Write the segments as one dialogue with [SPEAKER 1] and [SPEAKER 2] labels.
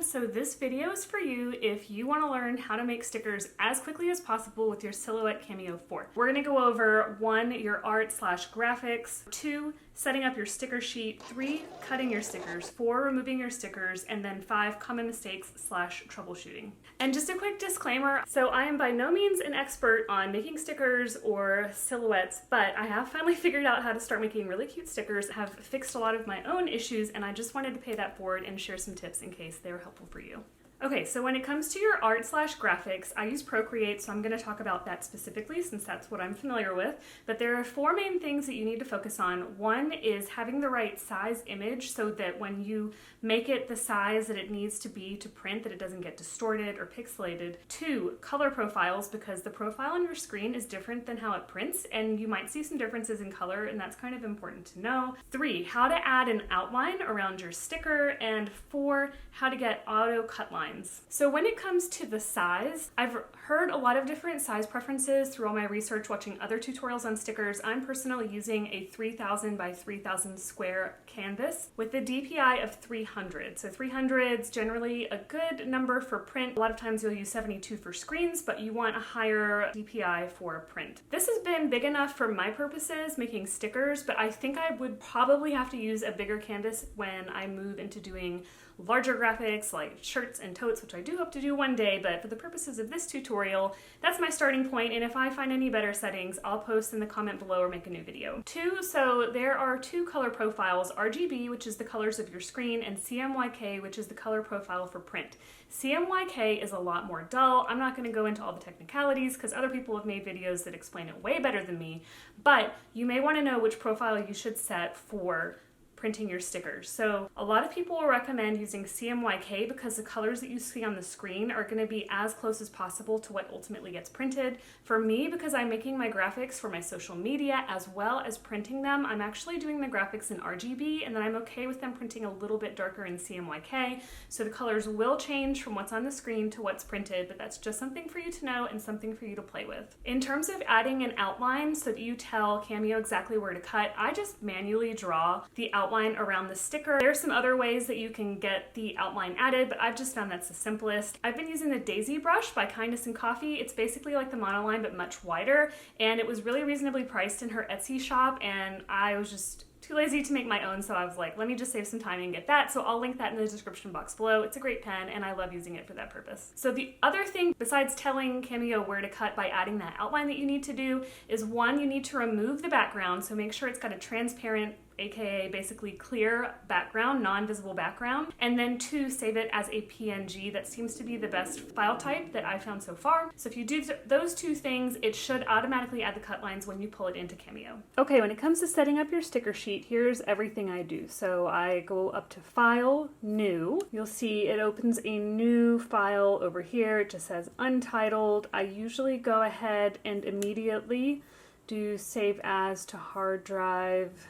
[SPEAKER 1] everyone, so this video is for you if you want to learn how to make stickers as quickly as possible with your Silhouette Cameo 4. We're going to go over 1, your art/graphics, 2, setting up your sticker sheet, 3, cutting your stickers, 4, removing your stickers, and then 5, common mistakes/troubleshooting. And just a quick disclaimer, so I am by no means an expert on making stickers or silhouettes, but I have finally figured out how to start making really cute stickers, have fixed a lot of my own issues, and I just wanted to pay that forward and share some tips in case they were helpful for you. Okay, so when it comes to your art/graphics, I use Procreate, so I'm going to talk about that specifically since that's what I'm familiar with. But there are 4 main things that you need to focus on. 1 is having the right size image so that when you make it the size that it needs to be to print, that it doesn't get distorted or pixelated. 2, color profiles, because the profile on your screen is different than how it prints, and you might see some differences in color, and that's kind of important to know. 3, how to add an outline around your sticker, and 4, how to get auto cut lines. So when it comes to the size, I've heard a lot of different size preferences through all my research watching other tutorials on stickers. I'm personally using a 3000 by 3000 square canvas with a DPI of 300. So 300 is generally a good number for print. A lot of times you'll use 72 for screens, but you want a higher DPI for print. This has been big enough for my purposes making stickers, but I think I would probably have to use a bigger canvas when I move into doing larger graphics like shirts and totes, which I do hope to do one day, but for the purposes of this tutorial, that's my starting point, and if I find any better settings, I'll post in the comment below or make a new video. 2, so there are 2 color profiles, RGB, which is the colors of your screen, and CMYK, which is the color profile for print. CMYK is a lot more dull. I'm not going to go into all the technicalities because other people have made videos that explain it way better than me, but you may want to know which profile you should set for printing your stickers. So a lot of people will recommend using CMYK because the colors that you see on the screen are going to be as close as possible to what ultimately gets printed. For me, because I'm making my graphics for my social media as well as printing them, I'm actually doing the graphics in RGB, and then I'm okay with them printing a little bit darker in CMYK. So the colors will change from what's on the screen to what's printed, but that's just something for you to know and something for you to play with. In terms of adding an outline so that you tell Cameo exactly where to cut, I just manually draw the outline around the sticker. There are some other ways that you can get the outline added, but I've just found that's the simplest. I've been using the Daisy brush by Kindness and Coffee. It's basically like the monoline but much wider, and it was really reasonably priced in her Etsy shop, and I was just too lazy to make my own, so I was like, let me just save some time and get that. So I'll link that in the description box below. It's a great pen and I love using it for that purpose. So the other thing besides telling Cameo where to cut by adding that outline that you need to do is 1, you need to remove the background, so make sure it's got a transparent, aka basically clear background, non-visible background, and then 2, save it as a PNG. That seems to be the best file type that I've found so far. So if you do those 2 things, it should automatically add the cut lines when you pull it into Cameo. Okay, when it comes to setting up your sticker sheet, here's everything I do. So I go up to File, New. You'll see it opens a new file over here. It just says Untitled. I usually go ahead and immediately do Save As to hard drive.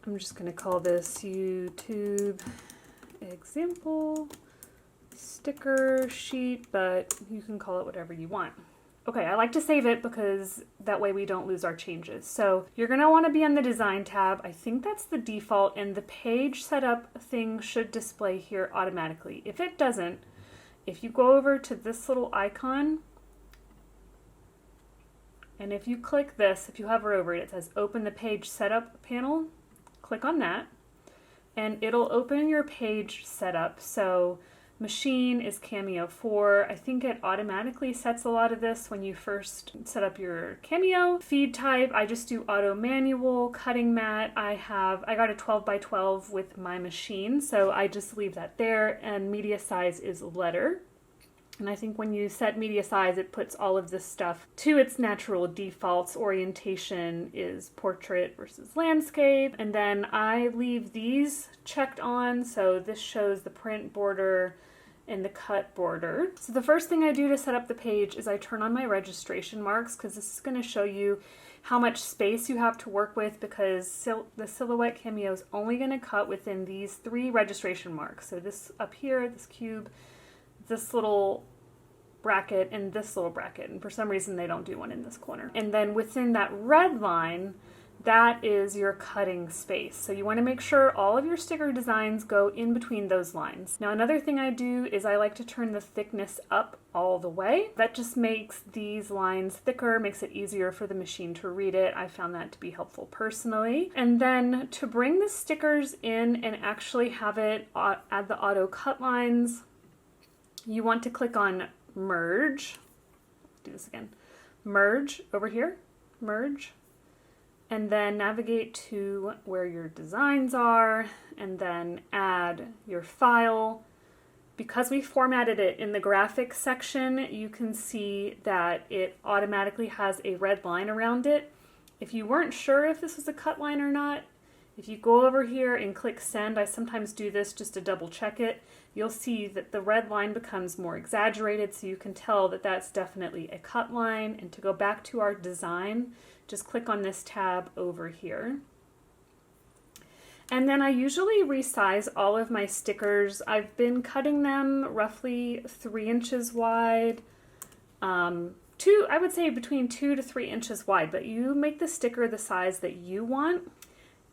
[SPEAKER 1] I'm just going to call this YouTube example sticker sheet, but you can call it whatever you want. Okay, I like to save it because that way we don't lose our changes. So you're going to want to be on the Design tab. I think that's the default, and the page setup thing should display here automatically. If it doesn't, if you go over to this little icon, and if you click this, if you hover over it, it says Open the Page Setup panel. Click on that, and it'll open your page setup. So machine is Cameo 4. I think it automatically sets a lot of this when you first set up your Cameo. Feed type, I just do auto manual. Cutting mat, I got a 12 by 12 with my machine, so I just leave that there. And media size is letter. And I think when you set media size, it puts all of this stuff to its natural defaults. Orientation is portrait versus landscape. And then I leave these checked on. So this shows the print border and the cut border. So the first thing I do to set up the page is I turn on my registration marks, because this is going to show you how much space you have to work with, because the Silhouette Cameo is only going to cut within these 3 registration marks. So this up here, this cube, this little bracket, and this little bracket, and for some reason they don't do one in this corner. And then within that red line, that is your cutting space. So you want to make sure all of your sticker designs go in between those lines. Now another thing I do is I like to turn the thickness up all the way. That just makes these lines thicker, makes it easier for the machine to read it. I found that to be helpful personally. And then to bring the stickers in and actually have it add the auto cut lines, you want to click on merge. Do this again. Merge over here, merge, and then navigate to where your designs are and then add your file. Because we formatted it in the graphics section, you can see that it automatically has a red line around it. If you weren't sure if this was a cut line or not, if you go over here and click send, I sometimes do this just to double check it, you'll see that the red line becomes more exaggerated, so you can tell that that's definitely a cut line. And to go back to our design, just click on this tab over here. And then I usually resize all of my stickers. I've been cutting them roughly 3 inches wide, I would say between 2 to 3 inches wide, but you make the sticker the size that you want.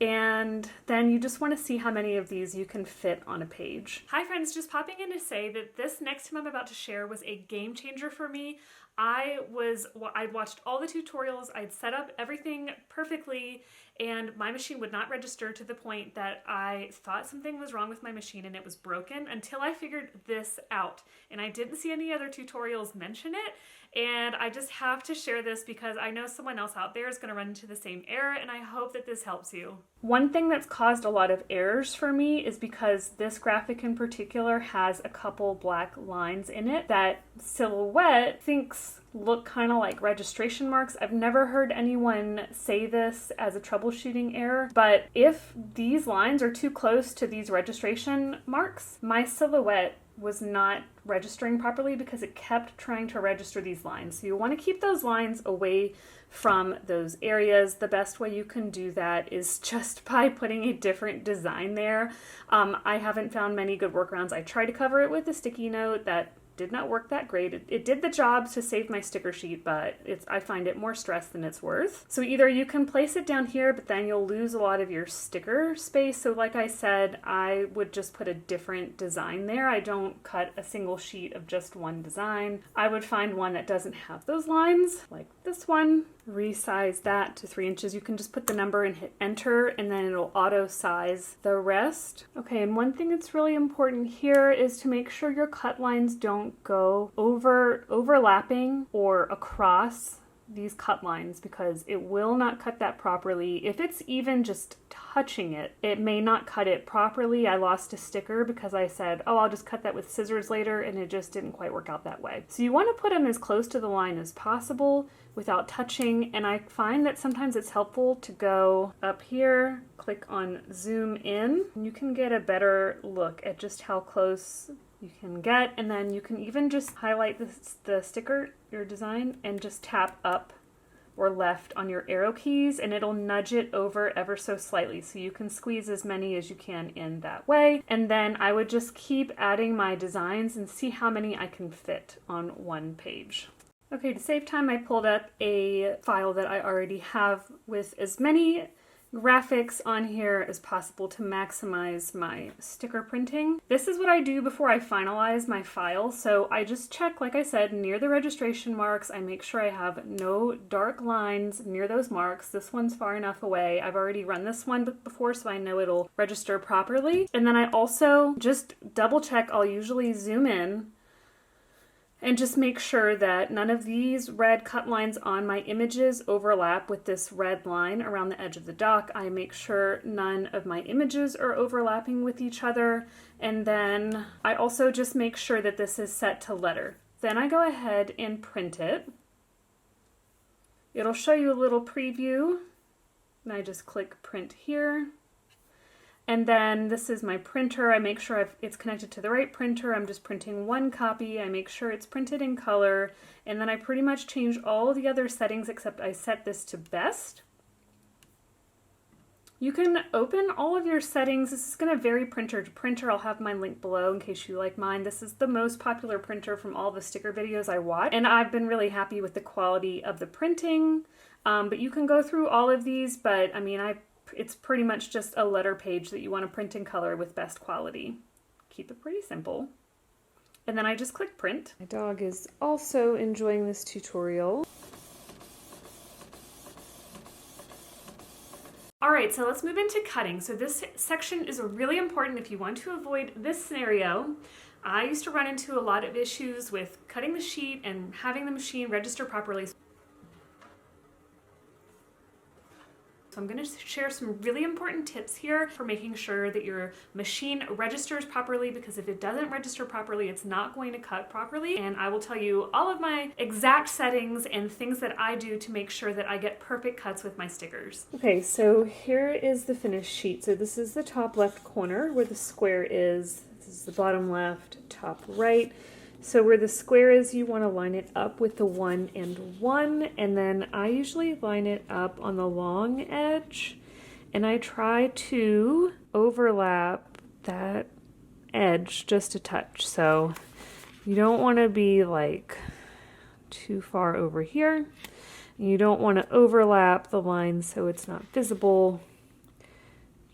[SPEAKER 1] And then you just want to see how many of these you can fit on a page. Hi friends, just popping in to say that this next tip I'm about to share was a game changer for me. I'd watched all the tutorials, I'd set up everything perfectly, and my machine would not register to the point that I thought something was wrong with my machine and it was broken until I figured this out. And I didn't see any other tutorials mention it. And I just have to share this because I know someone else out there is going to run into the same error, and I hope that this helps you. One thing that's caused a lot of errors for me is because this graphic in particular has a couple black lines in it that Silhouette thinks look kind of like registration marks. I've never heard anyone say this as a troubleshooting error, but if these lines are too close to these registration marks, my Silhouette was not registering properly because it kept trying to register these lines. So you want to keep those lines away from those areas. The best way you can do that is just by putting a different design there. I haven't found many good workarounds. I tried to cover it with a sticky note that did not work that great. It did the job to save my sticker sheet, but I find it more stress than it's worth. So either you can place it down here, but then you'll lose a lot of your sticker space. So like I said, I would just put a different design there. I don't cut a single sheet of just one design. I would find one that doesn't have those lines, like this one. Resize that to 3 inches. You can just put the number and hit enter, and then it'll auto size the rest. Okay, and one thing that's really important here is to make sure your cut lines don't go overlapping or across these cut lines, because it will not cut that properly. If it's even just touching it, it may not cut it properly. I lost a sticker because I said, oh, I'll just cut that with scissors later, and it just didn't quite work out that way. So you want to put them as close to the line as possible without touching, and I find that sometimes it's helpful to go up here, click on zoom in, and you can get a better look at just how close you can get, and then you can even just highlight the sticker, your design, and just tap up or left on your arrow keys, and it'll nudge it over ever so slightly, so you can squeeze as many as you can in that way. And then I would just keep adding my designs and see how many I can fit on one page. Okay, to save time, I pulled up a file that I already have with as many graphics on here as possible to maximize my sticker printing. This is what I do before I finalize my file. So I just check, like I said, near the registration marks. I make sure I have no dark lines near those marks. This one's far enough away. I've already run this one before, so I know it'll register properly. And then I also just double check. I'll usually zoom in and just make sure that none of these red cut lines on my images overlap with this red line around the edge of the dock. I make sure none of my images are overlapping with each other. And then I also just make sure that this is set to letter. Then I go ahead and print it. It'll show you a little preview, and I just click print here. And then this is my printer. I make sure it's connected to the right printer. I'm just printing one copy. I make sure it's printed in color. And then I pretty much change all the other settings except I set this to best. You can open all of your settings. This is going to vary printer to printer. I'll have mine linked below in case you like mine. This is the most popular printer from all the sticker videos I watch, and I've been really happy with the quality of the printing. But you can go through all of these, but I mean, it's pretty much just a letter page that you want to print in color with best quality. Keep it pretty simple. And then I just click print. My dog is also enjoying this tutorial. All right, so let's move into cutting. So this section is really important if you want to avoid this scenario. I used to run into a lot of issues with cutting the sheet and having the machine register properly. So I'm going to share some really important tips here for making sure that your machine registers properly, because if it doesn't register properly, it's not going to cut properly. And I will tell you all of my exact settings and things that I do to make sure that I get perfect cuts with my stickers. Okay, so here is the finished sheet. So this is the top left corner where the square is. This is the bottom left, top right. So where the square is, you want to line it up with the 1 and 1, and then I usually line it up on the long edge, and I try to overlap that edge just a touch. So you don't want to be like too far over here. You don't want to overlap the line so it's not visible.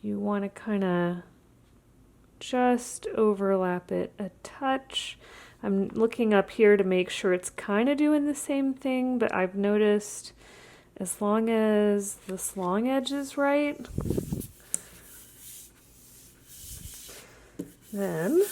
[SPEAKER 1] You want to kind of just overlap it a touch. I'm looking up here to make sure it's kind of doing the same thing, but I've noticed as long as this long edge is right, then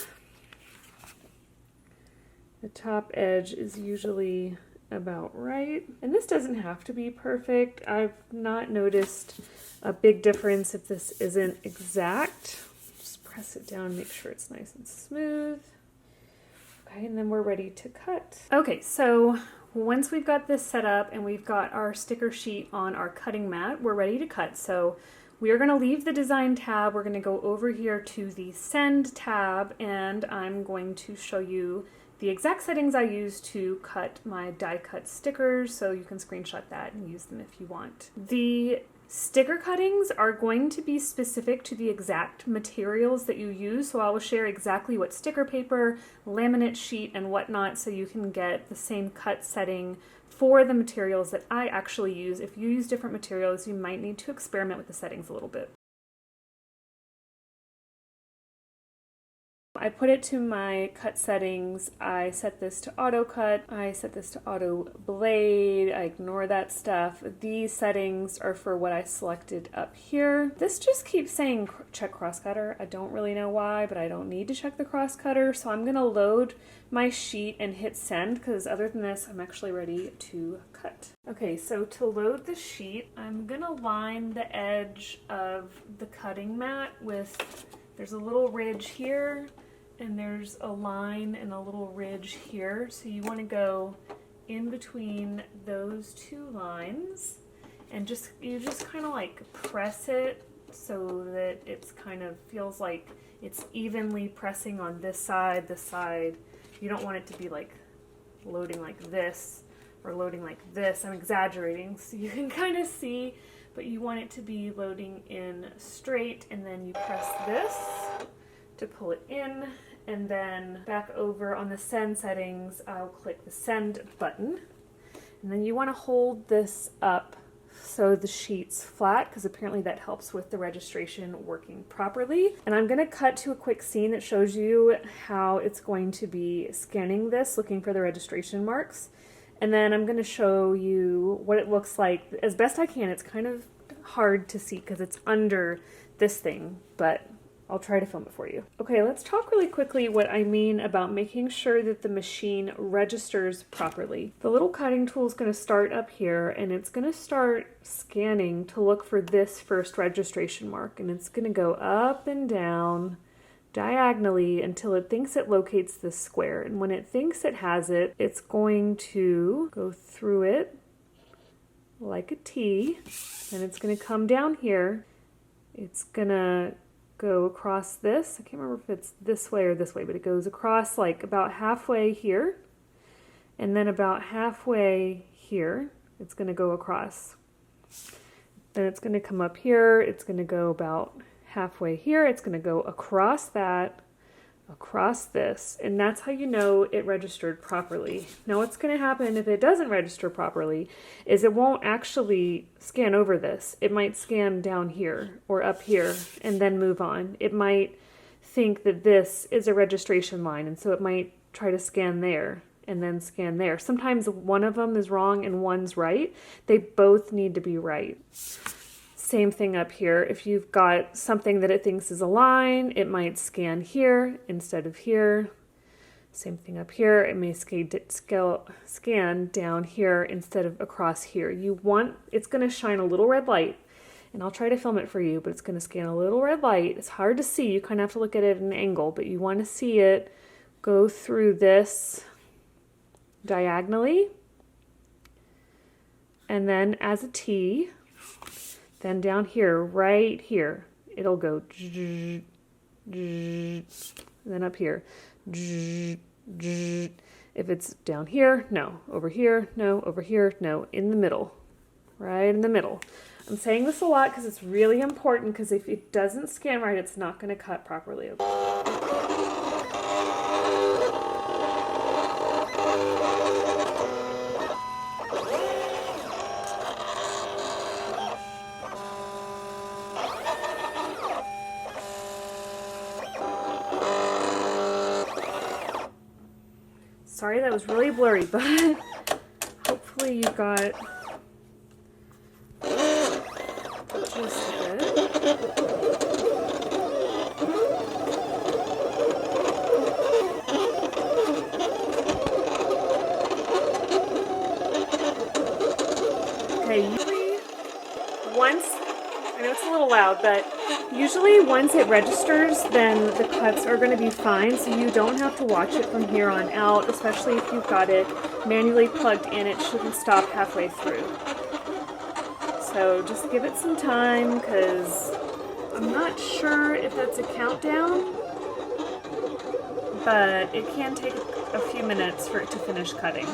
[SPEAKER 1] the top edge is usually about right. And this doesn't have to be perfect. I've not noticed a big difference if this isn't exact. Just press it down, make sure it's nice and smooth. Okay, and then we're ready to cut. Okay, so once we've got this set up and we've got our sticker sheet on our cutting mat, we're ready to cut. So we are going to leave the design tab. We're going to go over here to the send tab, and I'm going to show you the exact settings I use to cut my die cut stickers, so you can screenshot that and use them if you want. The sticker cuttings are going to be specific to the exact materials that you use, so I will share exactly what sticker paper, laminate sheet, and whatnot, so you can get the same cut setting for the materials that I actually use. If you use different materials, you might need to experiment with the settings a little bit. I put it to my cut settings. I set this to auto cut. I set this to auto blade. I ignore that stuff. These settings are for what I selected up here. This just keeps saying check cross cutter. I don't really know why, but I don't need to check the cross cutter. So I'm gonna load my sheet and hit send, because other than this, I'm actually ready to cut. Okay, so to load the sheet, I'm gonna line the edge of the cutting mat with, there's a little ridge here, and there's a line and a little ridge here. So you want to go in between those two lines, and you just kind of like press it so that it's kind of feels like it's evenly pressing on this side, this side. You don't want it to be like loading like this or loading like this. I'm exaggerating so you can kind of see, but you want it to be loading in straight, and then you press this to pull it in, and then back over on the send settings, I'll click the send button, and then you want to hold this up so the sheet's flat, because apparently that helps with the registration working properly. And I'm going to cut to a quick scene that shows you how it's going to be scanning this, looking for the registration marks, and then I'm going to show you what it looks like as best I can. It's kind of hard to see because it's under this thing, but I'll try to film it for you. Okay, let's talk really quickly what I mean about making sure that the machine registers properly. The little cutting tool is going to start up here, and it's going to start scanning to look for this first registration mark, and it's going to go up and down diagonally until it thinks it locates this square. And when it thinks it has it, it's going to go through it like a T, and it's going to come down here. It's going to go across this. I can't remember if it's this way or this way, but it goes across like about halfway here, and then about halfway here it's going to go across. Then it's going to come up here, it's going to go about halfway here, it's going to go across that, across this, and that's how you know it registered properly. Now what's going to happen if it doesn't register properly is it won't actually scan over this. It might scan down here or up here and then move on. It might think that this is a registration line, and so it might try to scan there and then scan there. Sometimes one of them is wrong and one's right. They both need to be right. Same thing up here. If you've got something that it thinks is a line, it might scan here instead of here. Same thing up here. It may scan down here instead of across here. It's going to shine a little red light, and I'll try to film it for you, but it's going to scan a little red light. It's hard to see. You kind of have to look at it at an angle, but you want to see it go through this diagonally, and then as a T. Then down here, right here, it'll go, and then up here, if it's down here, no, over here, no, over here, no, in the middle, right in the middle. I'm saying this a lot because it's really important, because if it doesn't scan right, it's not going to cut properly. Sorry, that was really blurry, but hopefully you got the gist of it. Okay, usually I know it's a little loud, but usually once it registers, then the cuts are going to be fine, so you don't have to watch it from here on out, especially if you've got it manually plugged in. It shouldn't stop halfway through. So just give it some time, because I'm not sure if that's a countdown, but it can take a few minutes for it to finish cutting.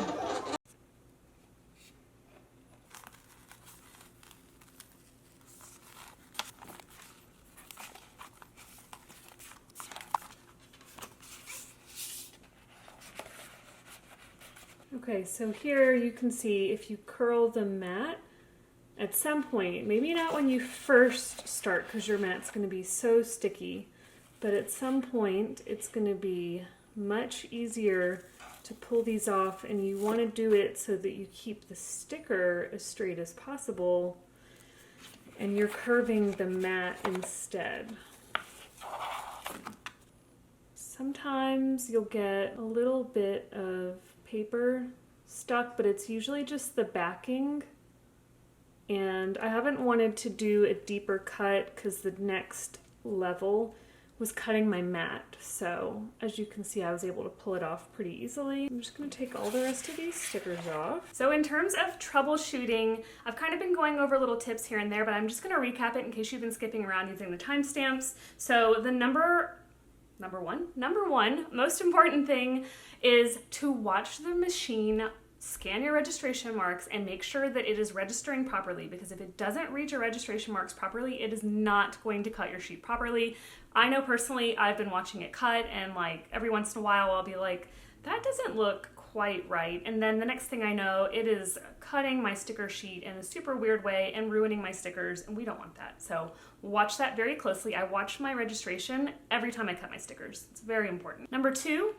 [SPEAKER 1] Okay, so here you can see if you curl the mat, at some point, maybe not when you first start because your mat's going to be so sticky, but at some point it's going to be much easier to pull these off, and you want to do it so that you keep the sticker as straight as possible and you're curving the mat instead. Sometimes you'll get a little bit of paper stuck, but it's usually just the backing, and I haven't wanted to do a deeper cut because the next level was cutting my mat, so as you can see I was able to pull it off pretty easily. I'm just going to take all the rest of these stickers off. So in terms of troubleshooting, I've kind of been going over little tips here and there, but I'm just going to recap it in case you've been skipping around using the timestamps. So the number one most important thing is to watch the machine scan your registration marks and make sure that it is registering properly, because if it doesn't read your registration marks properly, it is not going to cut your sheet properly. I know personally, I've been watching it cut, and like every once in a while I'll be like, that doesn't look quite right, and then the next thing I know, it is cutting my sticker sheet in a super weird way and ruining my stickers, and we don't want that. So watch that very closely. I watch my registration every time I cut my stickers. It's very important. Number two,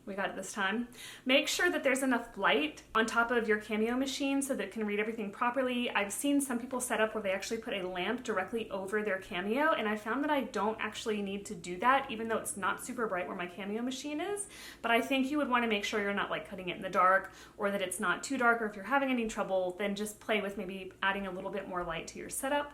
[SPEAKER 1] we got it this time. Make sure that there's enough light on top of your Cameo machine so that it can read everything properly. I've seen some people set up where they actually put a lamp directly over their Cameo, and I found that I don't actually need to do that, even though it's not super bright where my Cameo machine is. But I think you would want to make sure you're not like cutting it in the dark, or that it's not too dark, or if you're having any trouble, then just play with maybe adding a little bit more light to your setup.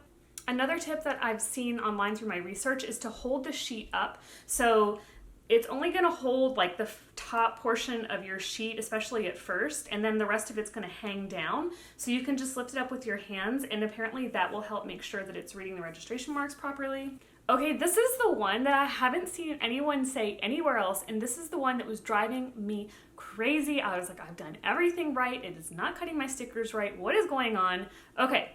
[SPEAKER 1] Another tip that I've seen online through my research is to hold the sheet up. So it's only going to hold like the top portion of your sheet, especially at first, and then the rest of it's going to hang down. So you can just lift it up with your hands, and apparently that will help make sure that it's reading the registration marks properly. Okay, this is the one that I haven't seen anyone say anywhere else, and this is the one that was driving me crazy. I was like, I've done everything right. It is not cutting my stickers right. What is going on? Okay,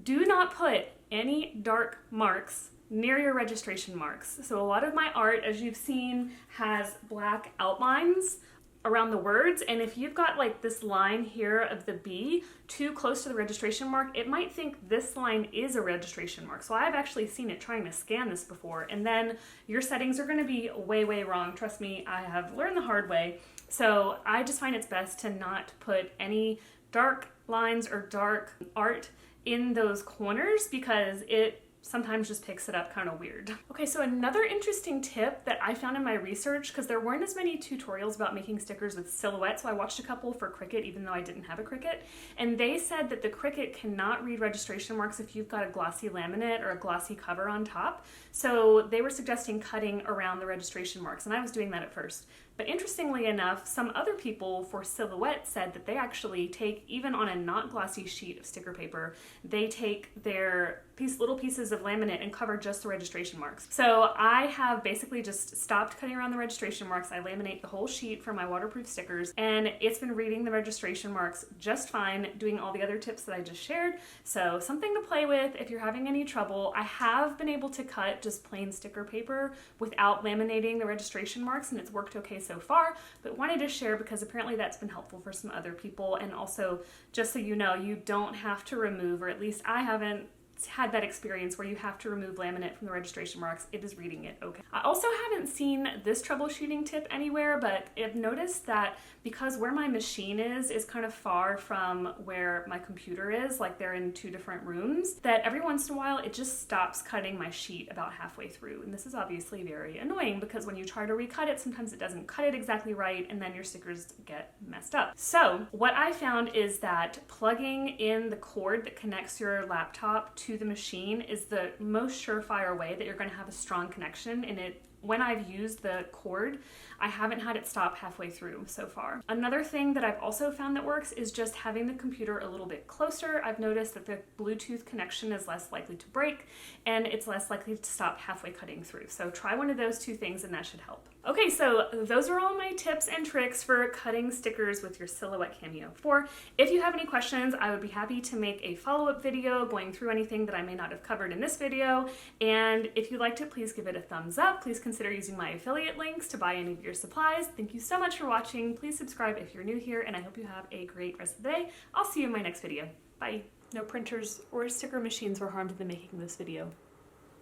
[SPEAKER 1] do not put any dark marks near your registration marks. So a lot of my art, as you've seen, has black outlines around the words, and if you've got like this line here of the B too close to the registration mark, it might think this line is a registration mark. So I've actually seen it trying to scan this before, and then your settings are going to be way wrong. Trust me, I have learned the hard way. So I just find it's best to not put any dark lines or dark art in those corners because it sometimes just picks it up kind of weird. Okay, so another interesting tip that I found in my research, because there weren't as many tutorials about making stickers with Silhouette, so I watched a couple for Cricut even though I didn't have a Cricut, and they said that the Cricut cannot read registration marks if you've got a glossy laminate or a glossy cover on top. So they were suggesting cutting around the registration marks, and I was doing that at first. But interestingly enough, some other people for Silhouette said that they actually take, even on a not glossy sheet of sticker paper, they take their little pieces of laminate and cover just the registration marks. So I have basically just stopped cutting around the registration marks. I laminate the whole sheet for my waterproof stickers, and it's been reading the registration marks just fine, doing all the other tips that I just shared. So something to play with if you're having any trouble. I have been able to cut just plain sticker paper without laminating the registration marks, and it's worked okay so far, but wanted to share because apparently that's been helpful for some other people. And also, just so you know, you don't have to remove, or at least I haven't had that experience where you have to remove laminate from the registration marks. It is reading it okay. I also haven't seen this troubleshooting tip anywhere, but I've noticed that because where my machine is kind of far from where my computer is, like they're in two different rooms, that every once in a while it just stops cutting my sheet about halfway through. And this is obviously very annoying because when you try to recut it, sometimes it doesn't cut it exactly right, and then your stickers get messed up. So what I found is that plugging in the cord that connects your laptop to the machine is the most surefire way that you're going to have a strong connection. And when I've used the cord, I haven't had it stop halfway through so far. Another thing that I've also found that works is just having the computer a little bit closer. I've noticed that the Bluetooth connection is less likely to break, and it's less likely to stop halfway cutting through. So try one of those two things and that should help. Okay, so those are all my tips and tricks for cutting stickers with your Silhouette Cameo 4. If you have any questions, I would be happy to make a follow-up video going through anything that I may not have covered in this video. And if you liked it, please give it a thumbs up. Please consider using my affiliate links to buy any of your supplies. Thank you so much for watching. Please subscribe if you're new here, and I hope you have a great rest of the day. I'll see you in my next video. Bye. No printers or sticker machines were harmed in the making of this video.